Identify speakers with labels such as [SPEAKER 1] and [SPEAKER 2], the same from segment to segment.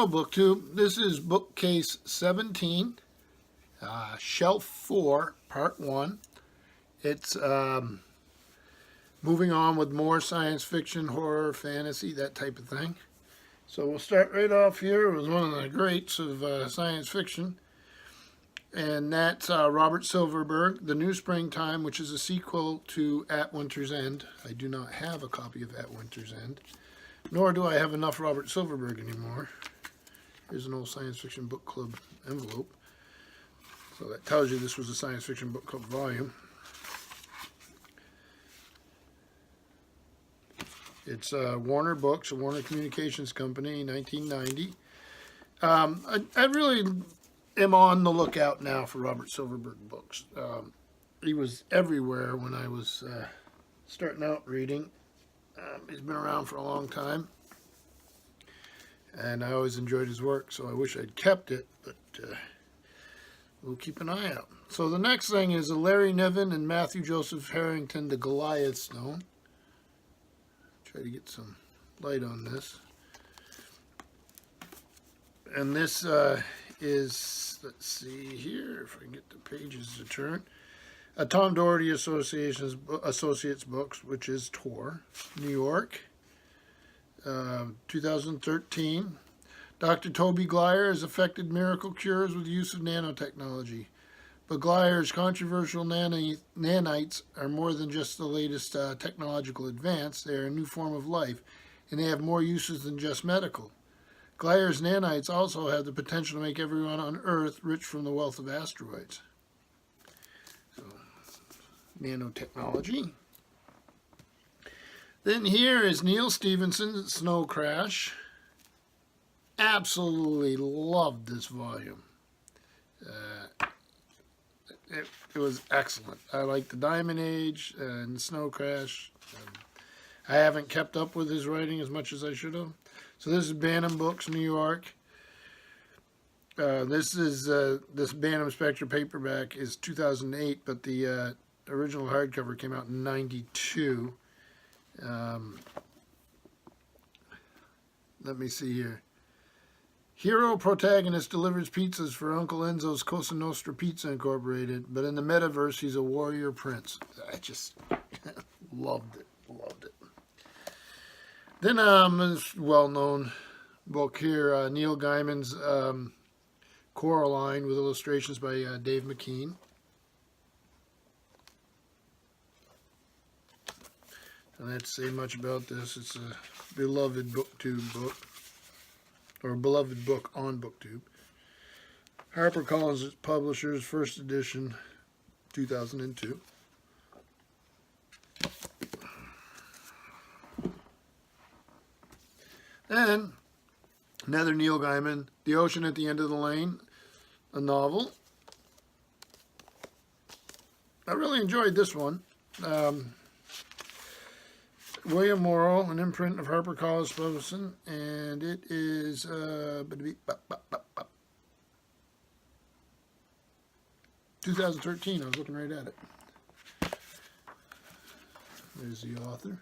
[SPEAKER 1] Hello, Booktube. This is Bookcase 17, Shelf 4, Part 1. It's moving on with more science fiction, horror, fantasy, that type of thing. So we'll start right off here with one of the greats of science fiction, and that's Robert Silverberg, The New Springtime, which is a sequel to At Winter's End. I do not have a copy of At Winter's End, nor do I have enough Robert Silverberg anymore. Here's an old science fiction book club envelope. So that tells you this was a science fiction book club volume. It's Warner Books, a Warner Communications company, 1990. I really am on the lookout now for Robert Silverberg books. He was everywhere when I was starting out reading. He's been around for a long time, and I always enjoyed his work, so I wish I'd kept it, but we'll keep an eye out. So the next thing is a Larry Niven and Matthew Joseph Harrington, The Goliath Stone. Try to get some light on this. And this is, let's see here, if I can get the pages to turn. A Tom Doherty Associates Books, which is Tor, New York, 2013. Dr. Toby Glyer has effected miracle cures with the use of nanotechnology. But Glyer's controversial nanites are more than just the latest technological advance. They are a new form of life, and they have more uses than just medical. Glyer's nanites also have the potential to make everyone on Earth rich from the wealth of asteroids. So, nanotechnology. Then here is Neil Stephenson's Snow Crash. Absolutely loved this volume. It was excellent. I like the Diamond Age and Snow Crash. I haven't kept up with his writing as much as I should have. So this is Bantam Books, New York. This Bantam Spectre paperback is 2008, but the original hardcover came out in '92. Let me see here. Hero protagonist delivers pizzas for Uncle Enzo's Cosa Nostra Pizza Incorporated, but in the metaverse, he's a warrior prince. I just loved it. Then this well-known book here, Neil Gaiman's Coraline, with illustrations by Dave McKean. I don't have to say much about this. It's a beloved BookTube book, or a beloved book on BookTube. HarperCollins Publishers, first edition, 2002. And another Neil Gaiman, The Ocean at the End of the Lane, a novel. I really enjoyed this one. William Morrow, an imprint of HarperCollins Publishing, and it is 2013. I was looking right at it. There's the author.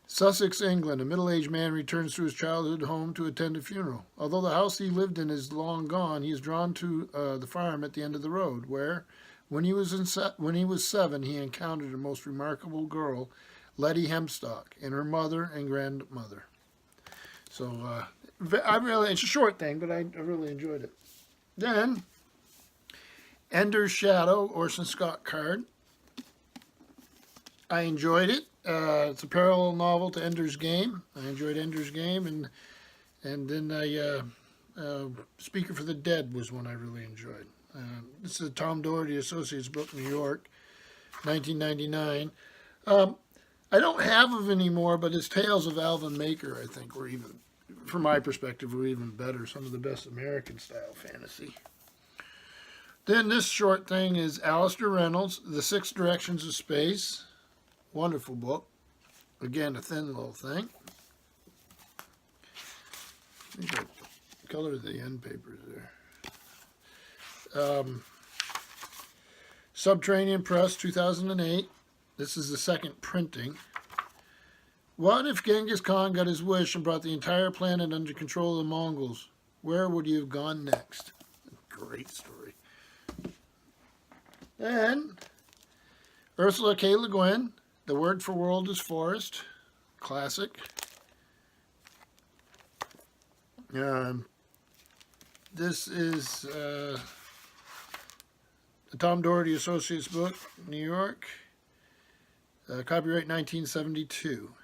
[SPEAKER 1] Sussex, England. A middle-aged man returns to his childhood home to attend a funeral. Although the house he lived in is long gone, he is drawn to the farm at the end of the road, where, when he was 7, he encountered a most remarkable girl, Letty Hempstock, and her mother and grandmother. So it's a short thing, but I really enjoyed it. Then, Ender's Shadow, Orson Scott Card. I enjoyed it. It's a parallel novel to Ender's Game. I enjoyed Ender's Game, and then Speaker for the Dead was one I really enjoyed. This is a Tom Doherty Associates book, New York, 1999. I don't have of anymore, but his Tales of Alvin Maker, I think, were even, from my perspective, were even better. Some of the best American-style fantasy. Then this short thing is Alistair Reynolds, The Six Directions of Space. Wonderful book. Again, a thin little thing. I think I colored the end papers there. Subterranean Press, 2008. This is the second printing. What if Genghis Khan got his wish and brought the entire planet under control of the Mongols? Where would he have gone next? Great story. Then, Ursula K. Le Guin, The Word for World is Forest. Classic. This is the Tom Doherty Associates book, New York. Copyright 1972.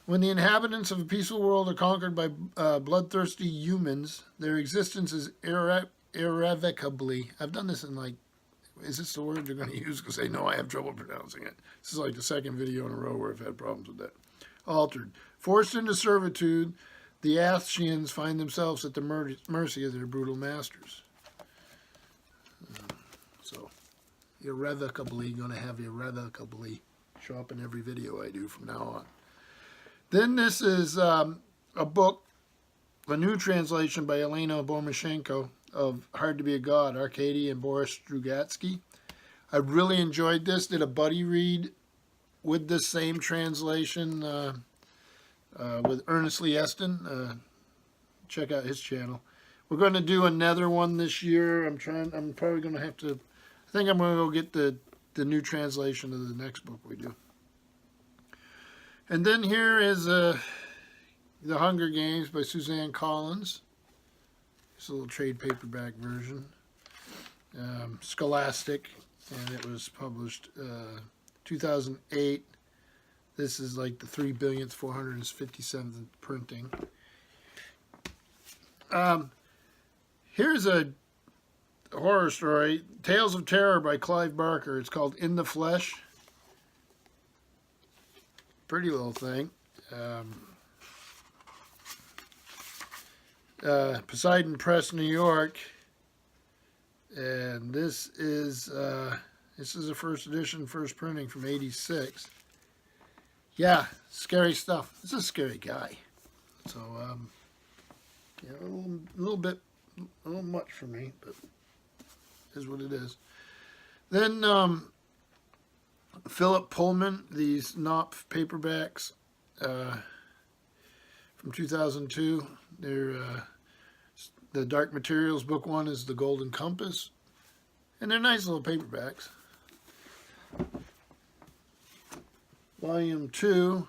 [SPEAKER 1] When the inhabitants of a peaceful world are conquered by bloodthirsty humans, their existence is irrevocably... I've done this in like... Is this the word they're going to use? Because they know I have trouble pronouncing it. This is like the second video in a row where I've had problems with that. Altered. Forced into servitude, the Athshians find themselves at the mercy of their brutal masters. So, irrevocably going to have irrevocably show up in every video I do from now on. Then this is a book, a new translation by Elena Bormashenko of Hard to Be a God, Arkady and Boris Strugatsky. I really enjoyed this. Did a buddy read with the same translation with Ernest Lee Eston. Check out his channel. We're going to do another one this year. I'm probably going to have to, I think I'm going to go get the new translation of the next book we do. And then here is The Hunger Games by Suzanne Collins. It's a little trade paperback version. Scholastic, and it was published 2008. This is like the 3,457th printing. Here's a horror story, Tales of Terror by Clive Barker. It's called In the Flesh. Pretty little thing. Poseidon Press, New York, and this is a first edition, first printing from '86. Yeah, scary stuff. This is a scary guy, so yeah, a little much for me, but it is what it is. Then Philip Pullman, these Knopf paperbacks from 2002. They're the Dark Materials book one is The Golden Compass, and they're nice little paperbacks. Volume 2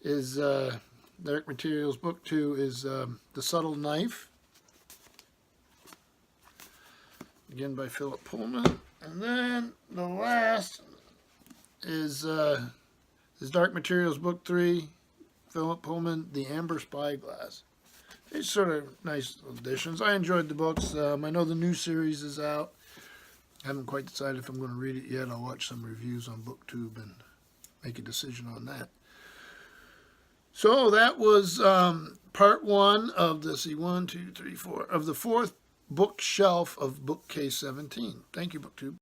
[SPEAKER 1] is Dark Materials book 2 is The Subtle Knife, again by Philip Pullman. And then the last is Dark Materials book 3, Philip Pullman, The Amber Spyglass. It's sort of nice additions. I enjoyed the books. I know the new series is out. I haven't quite decided if I'm going to read it yet. I'll watch some reviews on BookTube and make a decision on that. So that was part 1 of the of the 4th bookshelf of Bookcase 17. Thank you, BookTube.